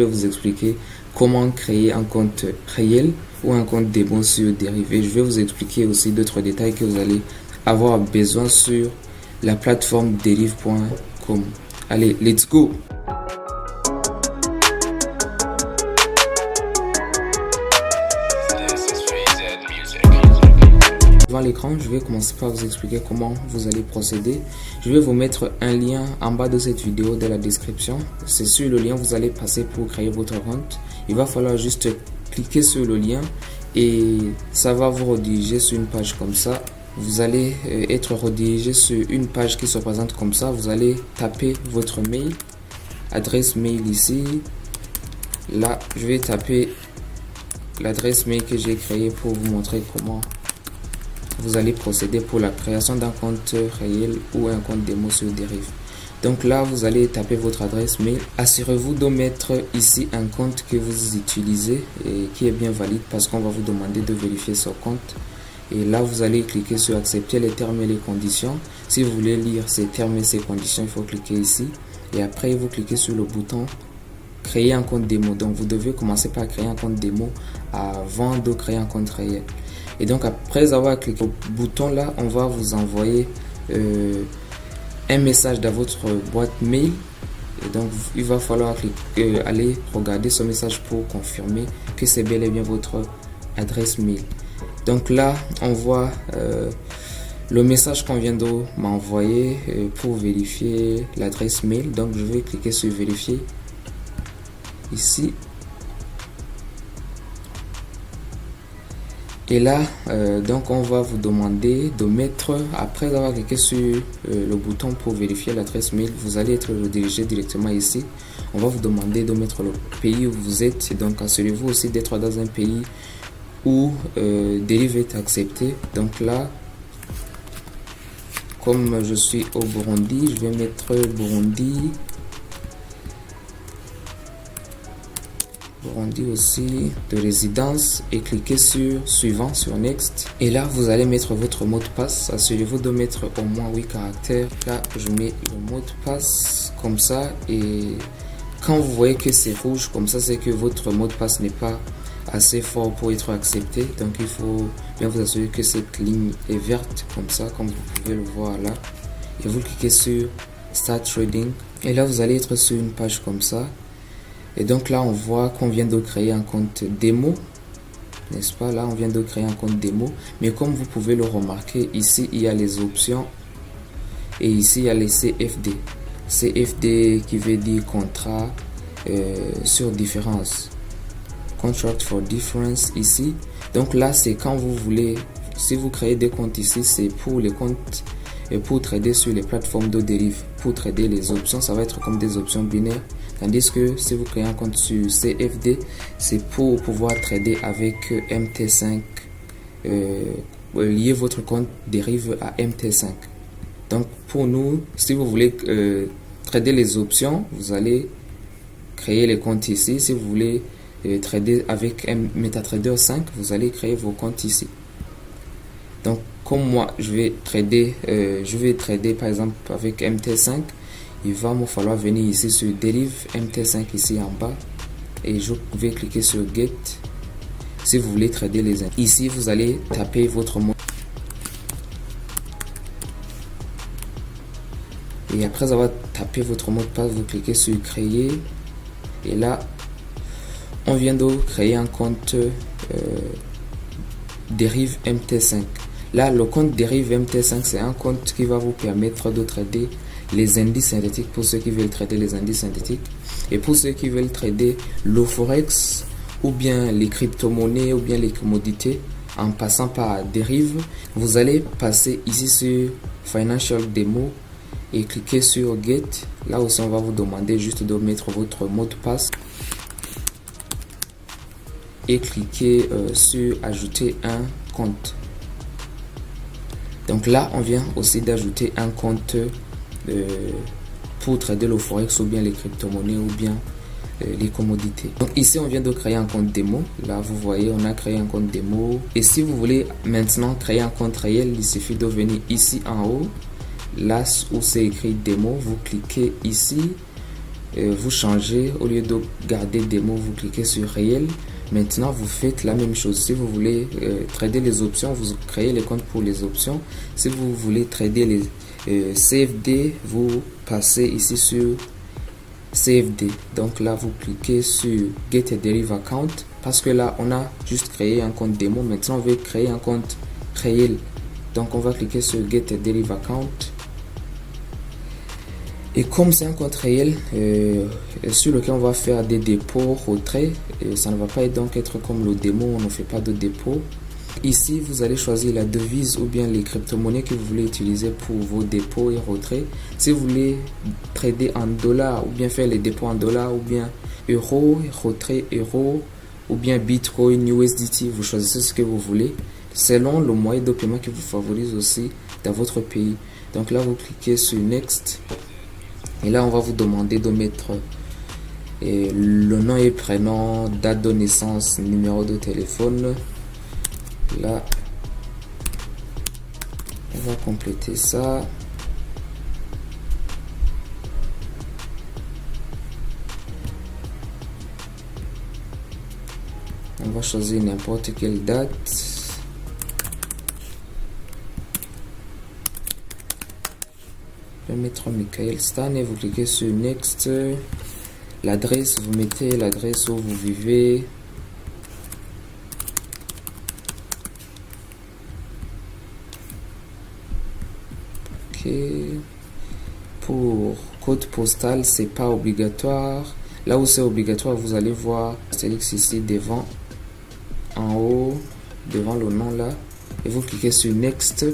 Je vais vous expliquer comment créer un compte réel ou un compte démo sur Derive. Je vais vous expliquer aussi d'autres détails que vous allez avoir besoin sur la plateforme derive.com. Allez, let's go! Devant l'écran, je vais commencer par vous expliquer comment vous allez procéder. Je vais vous mettre un lien en bas de cette vidéo dans la description. C'est sur le lien que vous allez passer pour créer votre compte. Il va falloir juste cliquer sur le lien et ça va vous rediriger sur une page comme ça. Vous allez être redirigé sur une page qui se présente comme ça. Vous allez taper votre mail, adresse mail ici. Là, je vais taper l'adresse mail que j'ai créée pour vous montrer comment vous allez procéder pour la création d'un compte réel ou un compte démo sur Derive. Donc là, vous allez taper votre adresse mail. Assurez-vous de mettre ici un compte que vous utilisez et qui est bien valide parce qu'on va vous demander de vérifier ce compte. Et là, vous allez cliquer sur accepter les termes et les conditions. Si vous voulez lire ces termes et ces conditions, il faut cliquer ici. Et après, vous cliquez sur le bouton créer un compte démo. Donc, vous devez commencer par créer un compte démo avant de créer un compte réel. Et donc après avoir cliqué au bouton là, on va vous envoyer un message dans votre boîte mail. Et donc il va falloir aller regarder ce message pour confirmer que c'est bel et bien votre adresse mail. Donc là, on voit le message qu'on vient de m'envoyer pour vérifier l'adresse mail. Donc je vais cliquer sur vérifier ici. Et là, donc on va vous demander de mettre, après avoir cliqué sur le bouton pour vérifier l'adresse mail, vous allez être redirigé directement ici. On va vous demander de mettre le pays où vous êtes. Donc assurez-vous aussi d'être dans un pays où Derive est accepté. Donc là, comme je suis au Burundi, je vais mettre Burundi aussi de résidence et cliquer sur suivant, sur next. Et là vous allez mettre votre mot de passe. Assurez-vous de mettre au moins 8 caractères. Là je mets le mot de passe comme ça, et quand vous voyez que c'est rouge comme ça, c'est que votre mot de passe n'est pas assez fort pour être accepté. Donc il faut bien vous assurer que cette ligne est verte comme ça, comme vous pouvez le voir là, et vous cliquez sur start trading. Et là vous allez être sur une page comme ça. Et donc là, on voit qu'on vient de créer un compte démo, n'est-ce pas? Là, on vient de créer un compte démo. Mais comme vous pouvez le remarquer, ici, il y a les options. Et ici, il y a les CFD. CFD qui veut dire contrat sur différence. Contract for difference ici. Donc là, c'est quand vous voulez, si vous créez des comptes ici, c'est pour les comptes et pour trader sur les plateformes de Derive. Pour trader les options, ça va être comme des options binaires. Tandis que si vous créez un compte sur CFD, c'est pour pouvoir trader avec MT5. Lier votre compte Derive à MT5. Donc pour nous, si vous voulez trader les options, vous allez créer les comptes ici. Si vous voulez trader avec MetaTrader 5, vous allez créer vos comptes ici. Donc comme moi, je vais trader par exemple avec MT5. Il va me falloir venir ici sur Derive MT5 ici en bas et je vais cliquer sur Get si vous voulez trader les indices. Ici vous allez taper votre mot et après avoir tapé votre mot de passe, vous cliquez sur Créer et là on vient de créer un compte Derive MT5. Là le compte Derive MT5, c'est un compte qui va vous permettre de trader les indices synthétiques pour ceux qui veulent trader les indices synthétiques, et pour ceux qui veulent trader le forex ou bien les crypto-monnaies ou bien les commodités en passant par Derive, vous allez passer ici sur Financial Demo et cliquer sur Get. Là aussi on va vous demander juste de mettre votre mot de passe et cliquer sur Ajouter un compte. Donc là on vient aussi d'ajouter un compte pour trader le forex ou bien les crypto-monnaies ou bien les commodités. Donc ici on vient de créer un compte démo. Là vous voyez, on a créé un compte démo. Et si vous voulez maintenant créer un compte réel, il suffit de venir ici en haut, là où c'est écrit démo, vous cliquez ici vous changez, au lieu de garder démo, vous cliquez sur réel. Maintenant, vous faites la même chose. Si vous voulez trader les options, vous créez les comptes pour les options. Si vous voulez trader les CFD, vous passez ici sur CFD. Donc là, vous cliquez sur Get a Derive Account parce que là, on a juste créé un compte démo. Maintenant, on veut créer un compte réel. Donc, on va cliquer sur Get a Derive Account. Et comme c'est un compte réel sur lequel on va faire des dépôts, retraits, ça ne va pas donc être comme le démo, on ne fait pas de dépôt. Ici, vous allez choisir la devise ou bien les crypto-monnaies que vous voulez utiliser pour vos dépôts et retraits. Si vous voulez trader en dollars ou bien faire les dépôts en dollars ou bien euros, retrait euros ou bien Bitcoin, USDT, vous choisissez ce que vous voulez selon le moyen de paiement qui vous favorise aussi dans votre pays. Donc là, vous cliquez sur Next. Et là, on va vous demander de mettre le nom et prénom, date de naissance, numéro de téléphone. Là, on va compléter ça. On va choisir n'importe quelle date. Je vais mettre Michael Stan et vous cliquez sur Next. L'adresse, vous mettez l'adresse où vous vivez. Ok. Pour code postal, c'est pas obligatoire. Là où c'est obligatoire, vous allez voir Astérix ici devant, en haut, devant le nom là. Et vous cliquez sur Next.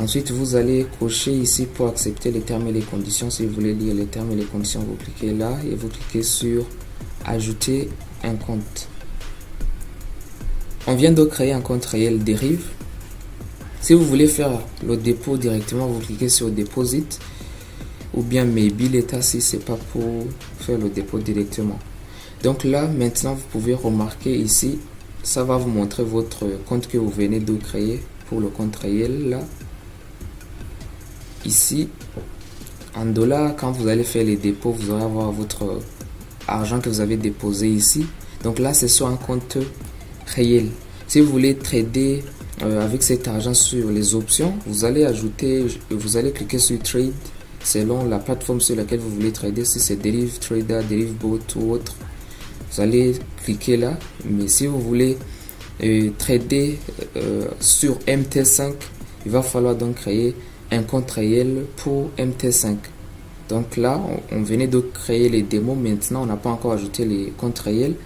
Ensuite, vous allez cocher ici pour accepter les termes et les conditions. Si vous voulez lire les termes et les conditions, vous cliquez là et vous cliquez sur ajouter un compte. On vient de créer un compte réel Derive. Si vous voulez faire le dépôt directement, vous cliquez sur Deposit ou bien Maybe l'état si c'est pas pour faire le dépôt directement. Donc là, maintenant, vous pouvez remarquer ici, ça va vous montrer votre compte que vous venez de créer pour le compte réel là. Ici, en dollars, quand vous allez faire les dépôts, vous allez avoir votre argent que vous avez déposé ici. Donc là, c'est sur un compte réel. Si vous voulez trader avec cet argent sur les options, vous allez cliquer sur Trade selon la plateforme sur laquelle vous voulez trader. Si c'est Derive Trader, Derive Bot ou autre, vous allez cliquer là. Mais si vous voulez trader sur MT5, il va falloir donc créer un compte réel pour MT5. Donc là, on venait de créer les démos. Maintenant, on n'a pas encore ajouté les comptes réels.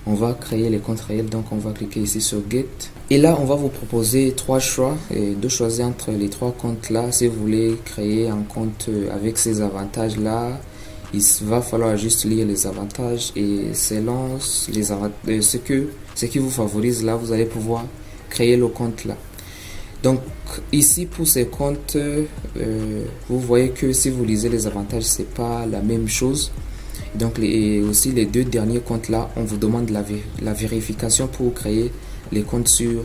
On va créer les comptes réels. Donc, on va cliquer ici sur Get. Et là, on va vous proposer trois choix de choisir entre les trois comptes là. Si vous voulez créer un compte avec ces avantages là, il va falloir juste lire les avantages et selon ce qui vous favorise là, vous allez pouvoir créer le compte là. Donc ici pour ces comptes, vous voyez que si vous lisez les avantages, c'est pas la même chose. Donc aussi les deux derniers comptes là, on vous demande la vérification pour créer les comptes sur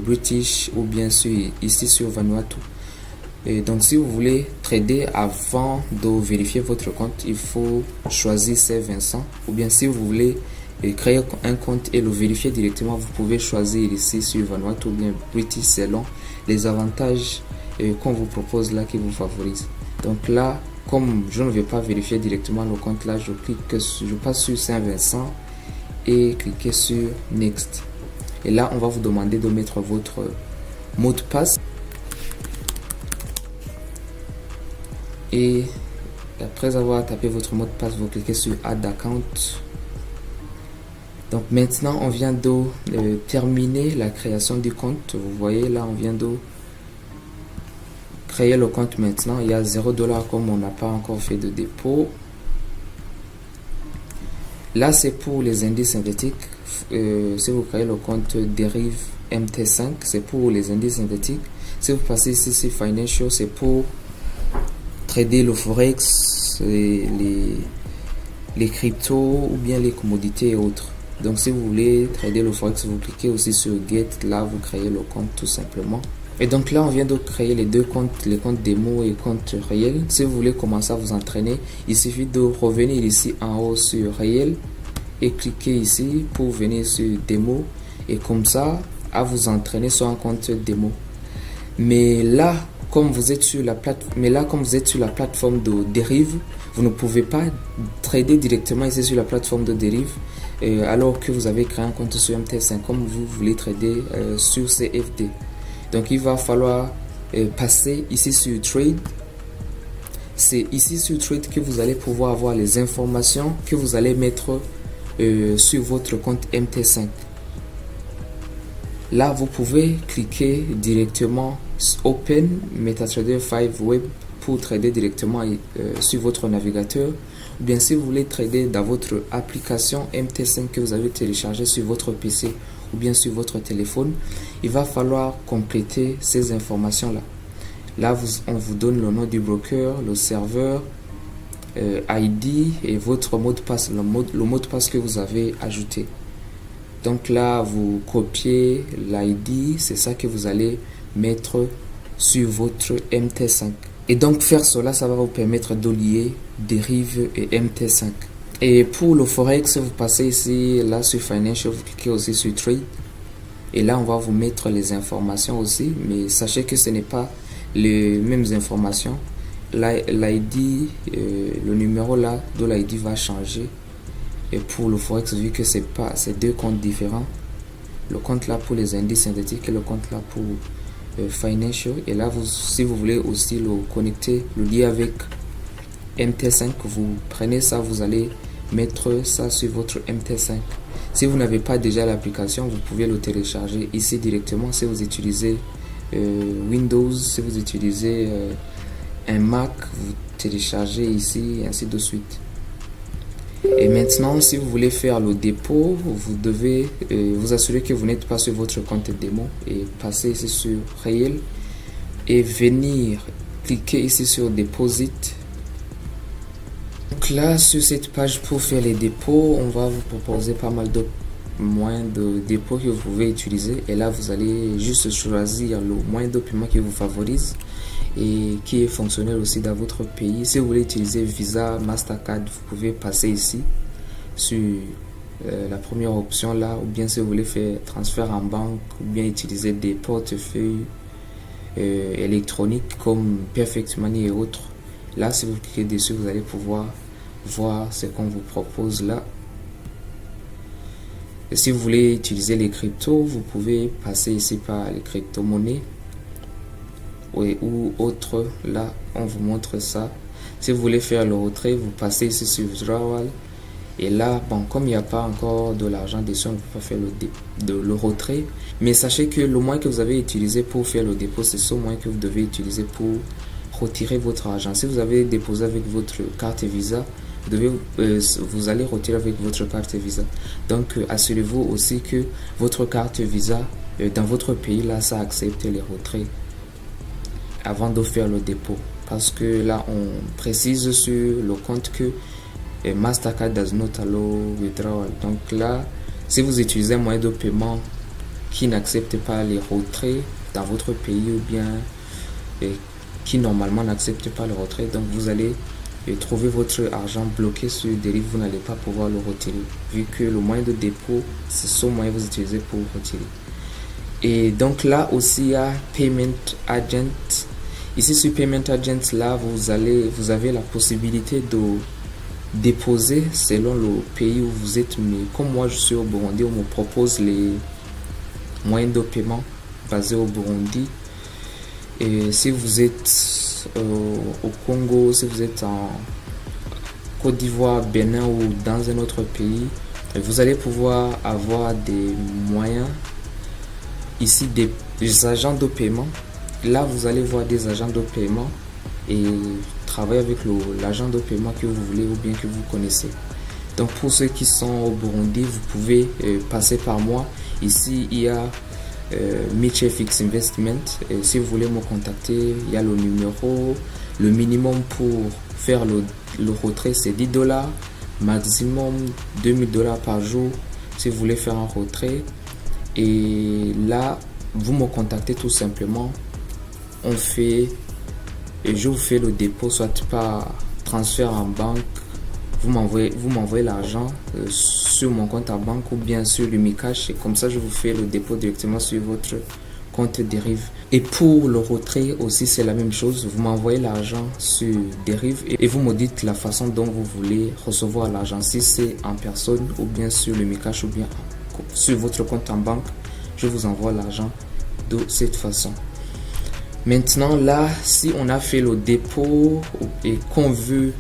British ou bien ici sur Vanuatu. Et donc si vous voulez trader avant de vérifier votre compte, il faut choisir Saint-Vincent. Ou bien si vous voulez créer un compte et le vérifier directement, vous pouvez choisir ici sur Vanuatu ou bien British selon les avantages qu'on vous propose là qui vous favorisent. Donc là, comme je ne vais pas vérifier directement le compte là, je passe sur Saint-Vincent et cliquer sur Next. Et là, on va vous demander de mettre votre mot de passe. Et après avoir tapé votre mot de passe, vous cliquez sur Add Account. Donc maintenant, on vient de terminer la création du compte. Vous voyez là, on vient de créer le compte maintenant. Il y a 0 $ comme on n'a pas encore fait de dépôt. Là, c'est pour les indices synthétiques. Si vous créez le compte Derive MT5, c'est pour les indices synthétiques. Si vous passez ici sur Financial, c'est pour trader le forex, les cryptos ou bien les commodités et autres. Donc si vous voulez trader le forex, vous cliquez aussi sur Get. Là, vous créez le compte tout simplement. Et donc là, on vient de créer les deux comptes, les comptes démo et compte réel. Si vous voulez commencer à vous entraîner, il suffit de revenir ici en haut sur réel et cliquer ici pour venir sur démo et comme ça, à vous entraîner sur un compte démo. Mais là, comme vous êtes sur la plateforme de dérive, vous ne pouvez pas trader directement ici sur la plateforme de dérive alors que vous avez créé un compte sur MT5 comme vous voulez trader sur CFD. Donc il va falloir passer ici sur Trade. C'est ici sur Trade que vous allez pouvoir avoir les informations que vous allez mettre sur votre compte MT5. Là, vous pouvez cliquer directement Open MetaTrader 5 Web pour trader directement sur votre navigateur. Ou bien si vous voulez trader dans votre application MT5 que vous avez téléchargée sur votre PC ou bien sur votre téléphone, il va falloir compléter ces informations-là. Là, on vous donne le nom du broker, le serveur, ID et votre mot de passe, le mot de passe que vous avez ajouté. Donc là, vous copiez l'ID, c'est ça que vous allez mettre sur votre MT5. Et donc faire cela, ça va vous permettre de lier dérive et MT5. Et pour le Forex, vous passez ici, là sur Financial, vous cliquez aussi sur Trade. Et là, on va vous mettre les informations aussi. Mais sachez que ce n'est pas les mêmes informations. L'ID, le numéro là de l'ID va changer. Et pour le Forex, vu que c'est deux comptes différents. Le compte là pour les indices synthétiques et le compte là pour Financial. Et là, si vous voulez aussi le connecter, le lier avec MT5, vous prenez ça, vous allez mettre ça sur votre MT5. Si vous n'avez pas déjà l'application, vous pouvez le télécharger ici directement. Si vous utilisez Windows, si vous utilisez un Mac, vous téléchargez ici, ainsi de suite. Et maintenant, si vous voulez faire le dépôt, vous devez vous assurer que vous n'êtes pas sur votre compte démo et passer ici sur réel et venir cliquer ici sur Deposit. Donc là, sur cette page pour faire les dépôts, on va vous proposer pas mal de moyens de dépôt que vous pouvez utiliser. Et là, vous allez juste choisir le moyen de paiement qui vous favorise et qui est fonctionnel aussi dans votre pays. Si vous voulez utiliser Visa, Mastercard, vous pouvez passer ici sur la première option là, ou bien si vous voulez faire transfert en banque, ou bien utiliser des portefeuilles électroniques comme Perfect Money et autres. Là, si vous cliquez dessus, vous allez pouvoir voir ce qu'on vous propose là. Et si vous voulez utiliser les cryptos, vous pouvez passer ici par les crypto-monnaies ou autres. Là, on vous montre ça. Si vous voulez faire le retrait, vous passez ici sur Withdrawal. Et là, bon, comme il n'y a pas encore de l'argent dessus, on ne peut pas faire le retrait. Mais sachez que le moyen que vous avez utilisé pour faire le dépôt, c'est ce moyen que vous devez utiliser pour retirer votre argent. Si vous avez déposé avec votre carte Visa, vous allez retirer avec votre carte Visa. Donc assurez-vous aussi que votre carte Visa dans votre pays là, ça accepte les retraits avant de faire le dépôt, parce que là on précise sur le compte que Mastercard does not allow withdrawal. Donc là, si vous utilisez un moyen de paiement qui n'accepte pas les retraits dans votre pays, ou bien qui normalement n'accepte pas le retrait, donc vous allez trouver votre argent bloqué sur Derive, vous n'allez pas pouvoir le retirer, vu que le moyen de dépôt, c'est ce moyen que vous utilisez pour retirer. Et donc là aussi, il y a Payment Agent. Ici sur Payment Agent, là, vous avez la possibilité de déposer selon le pays où vous êtes. Mais comme moi, je suis au Burundi, on me propose les moyens de paiement basés au Burundi. Et si vous êtes au Congo, si vous êtes en Côte d'Ivoire, Bénin ou dans un autre pays, vous allez pouvoir avoir des moyens ici, des agents de paiement. Là, vous allez voir des agents de paiement et travailler avec l'agent de paiement que vous voulez ou bien que vous connaissez. Donc pour ceux qui sont au Burundi, vous pouvez passer par moi. Ici, il y a MitchFX Investment. Et si vous voulez me contacter, il y a le numéro. Le minimum pour faire le retrait, c'est $10. Maximum $2000 par jour si vous voulez faire un retrait. Et là, vous me contactez tout simplement je vous fais le dépôt soit par transfert en banque, vous m'envoyez l'argent sur mon compte en banque ou bien sur l'Umicash, et comme ça je vous fais le dépôt directement sur votre compte Deriv. Et pour le retrait aussi c'est la même chose, vous m'envoyez l'argent sur Deriv et vous me dites la façon dont vous voulez recevoir l'argent, si c'est en personne ou bien sur l'Umicash ou bien sur votre compte en banque, je vous envoie l'argent de cette façon. Maintenant là, si on a fait le dépôt et qu'on veut,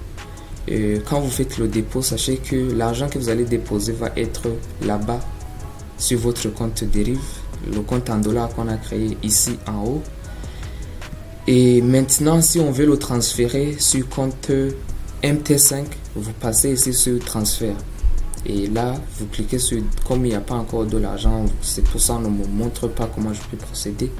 quand vous faites le dépôt, sachez que l'argent que vous allez déposer va être là-bas sur votre compte Deriv, le compte en dollars qu'on a créé ici en haut. Et maintenant, si on veut le transférer sur compte MT5, vous passez ici sur transfert. Et là, vous cliquez sur, comme il n'y a pas encore de l'argent, c'est pour ça qu'on ne me montre pas comment je peux procéder.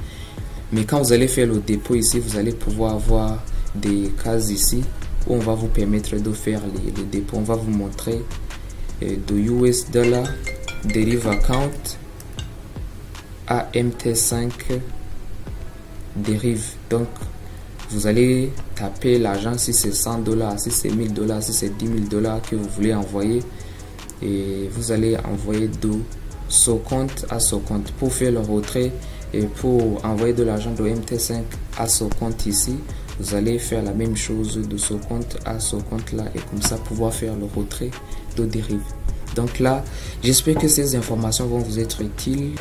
Mais quand vous allez faire le dépôt ici, vous allez pouvoir avoir des cases ici où on va vous permettre de faire les dépôts. On va vous montrer de US dollar Deriv account à MT5 Deriv. Donc vous allez taper l'argent, si c'est 100 $, si c'est 1000 $, si c'est 10 000 $ que vous voulez envoyer, et vous allez envoyer de ce compte à ce compte. Pour faire le retrait et pour envoyer de l'argent de MT5 à ce compte ici, vous allez faire la même chose de ce compte à ce compte là, et comme ça pouvoir faire le retrait de Deriv. Donc là, j'espère que ces informations vont vous être utiles.